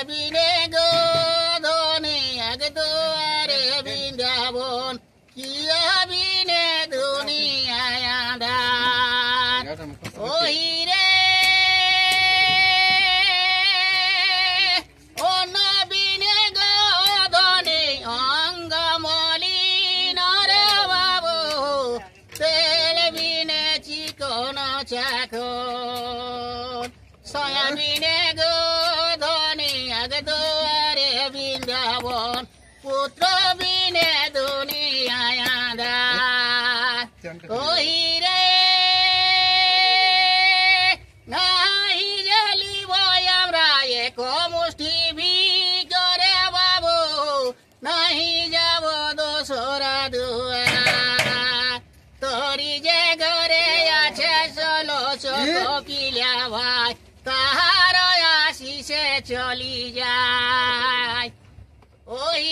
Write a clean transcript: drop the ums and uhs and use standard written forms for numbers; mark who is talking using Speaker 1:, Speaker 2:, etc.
Speaker 1: বিনে গো ধনে আগ দুয়ারে বৃন্দাবন কি বিনে দুনিয়ায় আঁধার ওই রে অন্য বিনে গো ধনে অঙ্গ মলিন রে বাবু তেল বিনে চিকন চাকন সয়াবিনে গো ধনে আগ দুয়ারে বৃন্দাবন পুত্র বিনে দুনিয়ায় আঁধার ওই রে নাই জ্বালিব আমরা এক মুষ্টি ভিতরে বাবু নাহি যাব দোসরা দুয়ার তোরি যে ঘরে আছে চলো কিলা ভাই তাহার আশিসে চলি যায় ওই